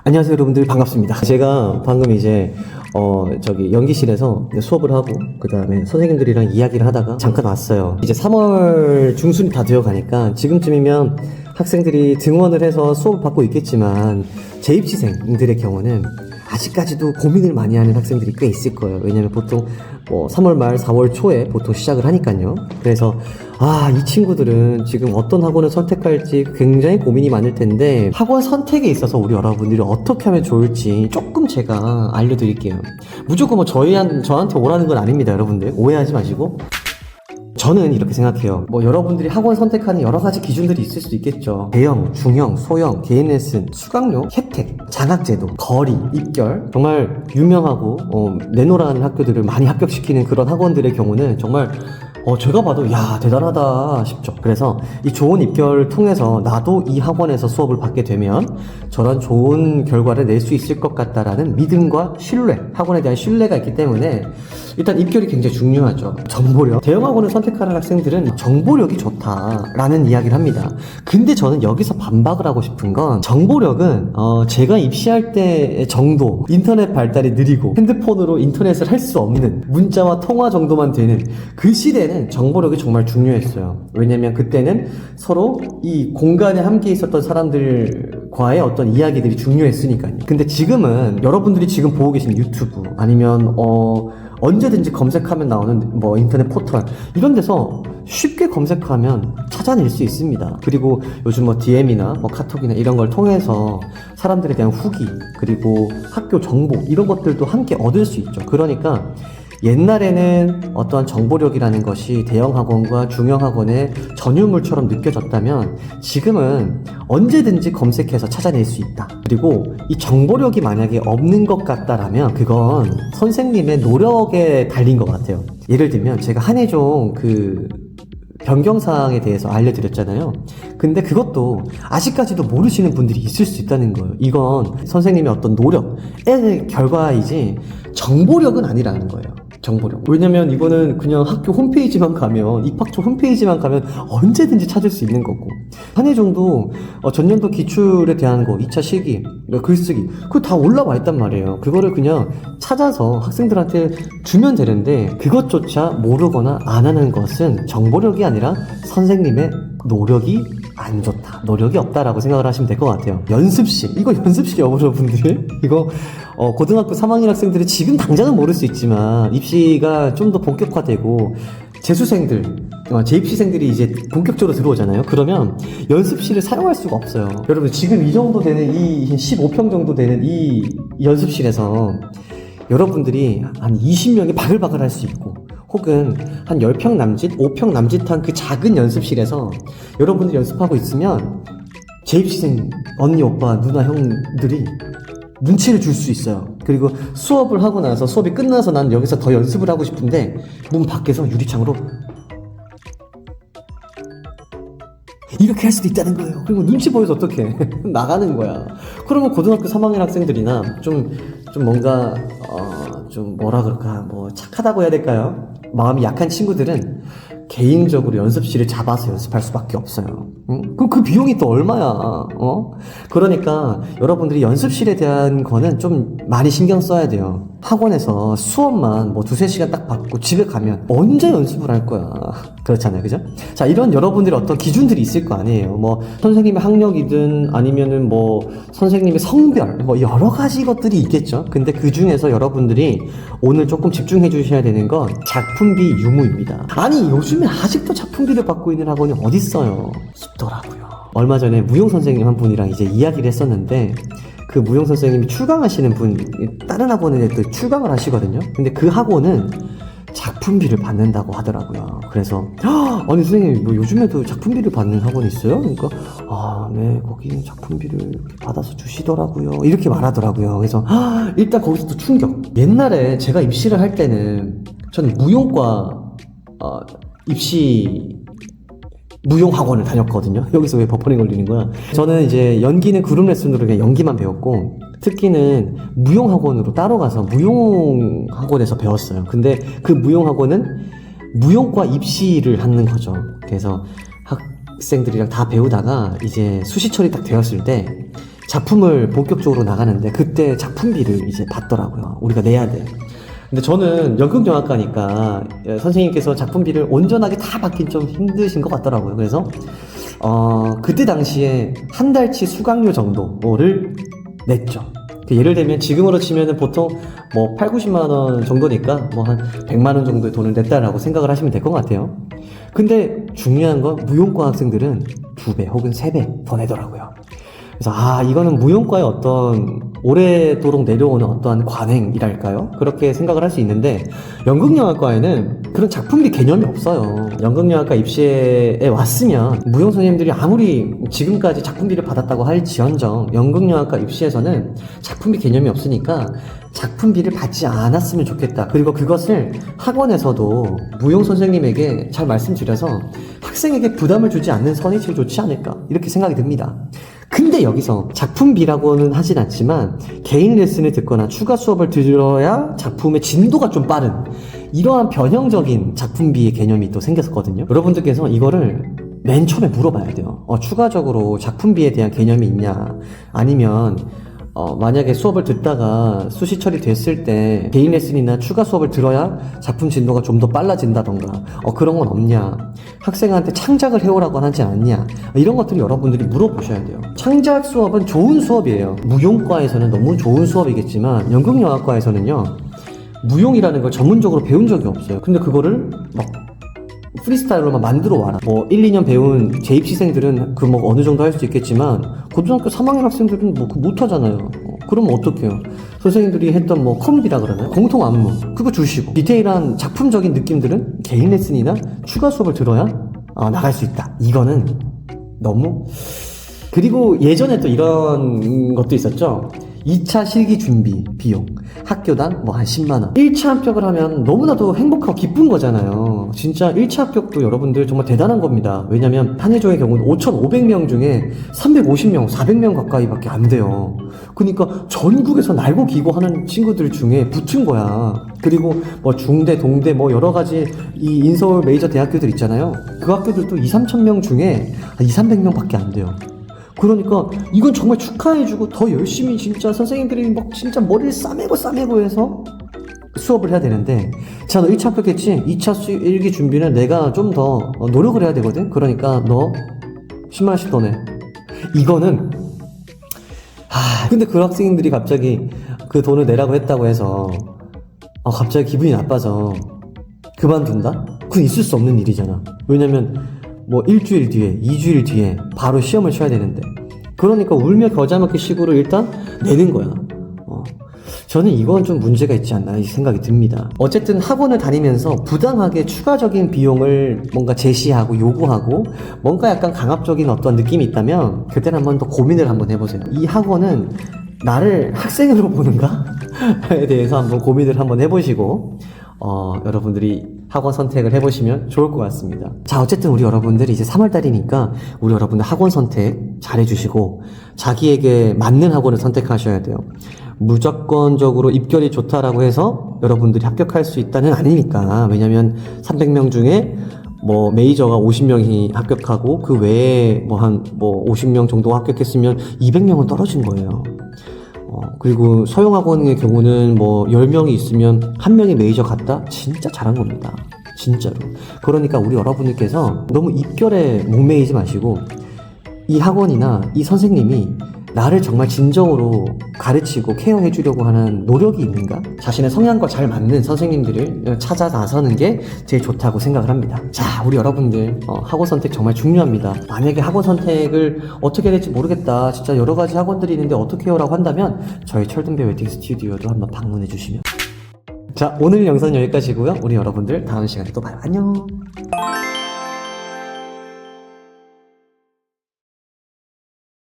안녕하세요 여러분들, 반갑습니다. 제가 방금 이제 연기실에서 수업을 하고 그 다음에 선생님들이랑 이야기를 하다가 잠깐 왔어요. 이제 3월 중순이 다 되어 가니까 지금쯤이면 학생들이 등원을 해서 수업을 받고 있겠지만 재입시생들의 경우는 아직까지도 고민을 많이 하는 학생들이 꽤 있을 거예요. 왜냐면 보통 3월 말 4월 초에 보통 시작을 하니까요. 그래서 이 친구들은 지금 어떤 학원을 선택할지 굉장히 고민이 많을 텐데, 학원 선택에 있어서 우리 여러분들이 어떻게 하면 좋을지 조금 제가 알려드릴게요. 무조건 저한테 오라는 건 아닙니다. 여러분들 오해하지 마시고. 저는 이렇게 생각해요. 여러분들이 학원 선택하는 여러 가지 기준들이 있을 수도 있겠죠. 대형, 중형, 소형, 개인 레슨, 수강료, 혜택, 장학제도, 거리, 입결, 정말 유명하고 내노라는 학교들을 많이 합격시키는 그런 학원들의 경우는 정말 제가 봐도 대단하다 싶죠. 그래서 이 좋은 입결을 통해서 나도 이 학원에서 수업을 받게 되면 저런 좋은 결과를 낼 수 있을 것 같다라는 믿음과 신뢰, 학원에 대한 신뢰가 있기 때문에 일단 입결이 굉장히 중요하죠. 정보력. 대형 학원을 선택하는 학생들은 정보력이 좋다라는 이야기를 합니다. 근데 저는 여기서 반박을 하고 싶은 건, 정보력은 제가 입시할 때 정도, 인터넷 발달이 느리고 핸드폰으로 인터넷을 할 수 없는 문자와 통화 정도만 되는 그 시대는 정보력이 정말 중요했어요. 왜냐면 그때는 서로 이 공간에 함께 있었던 사람들과의 어떤 이야기들이 중요했으니까요. 근데 지금은 여러분들이 지금 보고 계신 유튜브 아니면 언제든지 검색하면 나오는 인터넷 포털, 이런 데서 쉽게 검색하면 찾아낼 수 있습니다. 그리고 요즘 DM이나 카톡이나 이런 걸 통해서 사람들에 대한 후기, 그리고 학교 정보, 이런 것들도 함께 얻을 수 있죠. 그러니까 옛날에는 어떠한 정보력이라는 것이 대형 학원과 중형 학원의 전유물처럼 느껴졌다면, 지금은 언제든지 검색해서 찾아낼 수 있다. 그리고 이 정보력이 만약에 없는 것 같다라면 그건 선생님의 노력에 달린 것 같아요. 예를 들면 제가 한예종 변경사항에 대해서 알려드렸잖아요. 근데 그것도 아직까지도 모르시는 분들이 있을 수 있다는 거예요. 이건 선생님의 어떤 노력의 결과이지 정보력은 아니라는 거예요. 정보력. 왜냐면 이거는 그냥 학교 홈페이지만 가면, 입학처 홈페이지만 가면 언제든지 찾을 수 있는 거고, 한예종도 전년도 기출에 대한 거, 2차 실기, 글쓰기, 그거 다 올라와 있단 말이에요. 그거를 그냥 찾아서 학생들한테 주면 되는데, 그것조차 모르거나 안 하는 것은 정보력이 아니라 선생님의 노력이 안 좋다, 노력이 없다라고 생각을 하시면 될 것 같아요. 연습실, 이거 연습실 여러분들, 이거 고등학교 3학년 학생들이 지금 당장은 모를 수 있지만 입시가 좀 더 본격화되고 재수생들, 재입시생들이 이제 본격적으로 들어오잖아요. 그러면 연습실을 사용할 수가 없어요. 여러분, 지금 이 정도 되는, 이 15평 정도 되는 이 연습실에서 여러분들이 한 20명이 바글바글 할 수 있고, 혹은 한 10평 남짓, 5평 남짓한 그 작은 연습실에서 여러분들이 연습하고 있으면 재입시생 언니, 오빠, 누나, 형들이 눈치를 줄 수 있어요. 그리고 수업을 하고 나서, 수업이 끝나서 난 여기서 더 연습을 하고 싶은데 문 밖에서 유리창으로 이렇게 할 수도 있다는 거예요. 그리고 눈치 보여서 어떡해. 나가는 거야. 그러면 고등학교 3학년 학생들이나 좀 뭔가 좀 뭐라 그럴까, 착하다고 해야 될까요? 마음이 약한 친구들은 개인적으로 연습실을 잡아서 연습할 수밖에 없어요. 그럼 그 비용이 또 얼마야? 그러니까 여러분들이 연습실에 대한 거는 좀 많이 신경 써야 돼요. 학원에서 수업만 2-3시간 딱 받고 집에 가면 언제 연습을 할 거야? 그렇잖아요, 그죠? 자, 이런 여러분들의 어떤 기준들이 있을 거 아니에요. 선생님의 학력이든 아니면은 선생님의 성별, 여러 가지 것들이 있겠죠. 근데 그 중에서 여러분들이 오늘 조금 집중해 주셔야 되는 건 작품비 유무입니다. 아니, 요즘에 아직도 작품비를 받고 있는 학원이 어딨어요? 있더라고요. 얼마 전에 무용 선생님 한 분이랑 이제 이야기를 했었는데, 그 무용 선생님이 출강하시는 분, 다른 학원에 또 출강을 하시거든요. 근데 그 학원은 작품비를 받는다고 하더라고요. 그래서 아니 선생님, 요즘에도 작품비를 받는 학원이 있어요? 그러니까 네, 거기 작품비를 이렇게 받아서 주시더라고요, 이렇게 말하더라고요. 그래서 일단 거기서 또 충격. 옛날에 제가 입시를 할 때는 저는 무용과 입시 무용학원을 다녔거든요. 여기서 왜 버퍼링 걸리는 거야? 저는 이제 연기는 그룹 레슨으로 그냥 연기만 배웠고, 특기는 무용학원으로 따로 가서 무용학원에서 배웠어요. 근데 그 무용학원은 무용과 입시를 하는 거죠. 그래서 학생들이랑 다 배우다가 이제 수시철이 딱 되었을 때 작품을 본격적으로 나가는데 그때 작품비를 이제 받더라고요. 우리가 내야 돼. 근데 저는 연극영화과니까 선생님께서 작품비를 온전하게 다 받긴 좀 힘드신 것 같더라고요. 그래서 그때 당시에 한 달치 수강료 정도를 냈죠. 예를 들면 지금으로 치면은 보통 뭐 8, 90만 원 정도니까 뭐 한 100만 원 정도의 돈을 냈다라고 생각을 하시면 될 것 같아요. 근데 중요한 건 무용과 학생들은 2배 혹은 3배 더 내더라고요. 그래서 이거는 무용과의 어떤 오래도록 내려오는 어떠한 관행이랄까요? 그렇게 생각을 할 수 있는데 연극영화과에는 그런 작품비 개념이 없어요. 연극영화과 입시에 왔으면 무용 선생님들이 아무리 지금까지 작품비를 받았다고 할지언정 연극영화과 입시에서는 작품비 개념이 없으니까 작품비를 받지 않았으면 좋겠다. 그리고 그것을 학원에서도 무용 선생님에게 잘 말씀드려서 학생에게 부담을 주지 않는 선이 제일 좋지 않을까 이렇게 생각이 듭니다. 근데 여기서 작품비라고는 하진 않지만 개인 레슨을 듣거나 추가 수업을 들어야 작품의 진도가 좀 빠른 이러한 변형적인 작품비의 개념이 또 생겼거든요. 여러분들께서 이거를 맨 처음에 물어봐야 돼요. 추가적으로 작품비에 대한 개념이 있냐, 아니면 만약에 수업을 듣다가 수시 처리됐을 때 개인 레슨이나 추가 수업을 들어야 작품 진도가 좀 더 빨라진다던가 그런 건 없냐, 학생한테 창작을 해오라고 하지 않냐, 이런 것들을 여러분들이 물어보셔야 돼요. 창작 수업은 좋은 수업이에요. 무용과에서는 너무 좋은 수업이겠지만 연극영화과에서는요 무용이라는 걸 전문적으로 배운 적이 없어요. 근데 그거를 막 프리스타일로만 만들어 와라. 뭐 1, 2년 배운 재입시생들은 그 뭐 어느 정도 할 수 있겠지만 고등학교 3학년 학생들은 뭐 그 못하잖아요. 그러면 어떡해요? 선생님들이 했던 뭐 컴비라 그러나요? 공통 안무 그거 주시고 디테일한 작품적인 느낌들은 개인 레슨이나 추가 수업을 들어야 나갈 수 있다. 이거는 너무. 그리고 예전에 또 이런 것도 있었죠. 2차 실기 준비 비용 학교당 뭐 한 10만원. 1차 합격을 하면 너무나도 행복하고 기쁜 거잖아요. 진짜 1차 합격도 여러분들 정말 대단한 겁니다. 왜냐면 한예조의 경우는 5,500명 중에 350명, 400명 가까이밖에 안 돼요. 그러니까 전국에서 날고 기고 하는 친구들 중에 붙은 거야. 그리고 뭐 중대, 동대 뭐 여러 가지 이 인서울 메이저 대학교들 있잖아요. 그 학교들도 2, 3천 명 중에 한 2, 300명밖에 안 돼요. 그러니까 이건 정말 축하해주고 더 열심히 진짜 선생님들이 막 진짜 머리를 싸매고 해서 수업을 해야 되는데, 자, 너 1차 합격했지? 2차 일기 준비는 내가 좀 더 노력을 해야 되거든? 그러니까 너 10만원씩 더 내. 이거는 근데 그 학생들이 갑자기 그 돈을 내라고 했다고 해서 갑자기 기분이 나빠서 그만둔다? 그건 있을 수 없는 일이잖아. 왜냐면 뭐 일주일 뒤에, 2주일 뒤에 바로 시험을 쳐야 되는데, 그러니까 울며 겨자 먹기 식으로 일단 내는 거야. 저는 이건 좀 문제가 있지 않나 이 생각이 듭니다. 어쨌든 학원을 다니면서 부당하게 추가적인 비용을 뭔가 제시하고 요구하고 뭔가 약간 강압적인 어떤 느낌이 있다면 그때는 한번 더 고민을 한번 해보세요. 이 학원은 나를 학생으로 보는가에 대해서 한번 고민을 한번 해보시고 여러분들이 학원 선택을 해보시면 좋을 것 같습니다. 자, 어쨌든 우리 여러분들이 이제 3월달이니까 우리 여러분들 학원 선택 잘 해주시고 자기에게 맞는 학원을 선택하셔야 돼요. 무조건적으로 입결이 좋다라고 해서 여러분들이 합격할 수 있다는 아니니까. 왜냐면 300명 중에 뭐 메이저가 50명이 합격하고 그 외에 뭐 한 50명 정도 합격했으면 200명은 떨어진 거예요. 그리고 서영학원의 경우는 뭐 10명이 있으면 1명이 메이저 갔다? 진짜 잘한 겁니다. 진짜로. 그러니까 우리 여러분들께서 너무 입결에 목매이지 마시고 이 학원이나 이 선생님이 나를 정말 진정으로 가르치고 케어해 주려고 하는 노력이 있는가? 자신의 성향과 잘 맞는 선생님들을 찾아 나서는 게 제일 좋다고 생각을 합니다. 자, 우리 여러분들 학원 선택 정말 중요합니다. 만약에 학원 선택을 어떻게 해야 될지 모르겠다, 진짜 여러 가지 학원들이 있는데 어떻게 해요라고 한다면 저희 철든배 웨딩 스튜디오도 한번 방문해 주시면. 자, 오늘 영상은 여기까지고요. 우리 여러분들 다음 시간에 또 봐요. 안녕.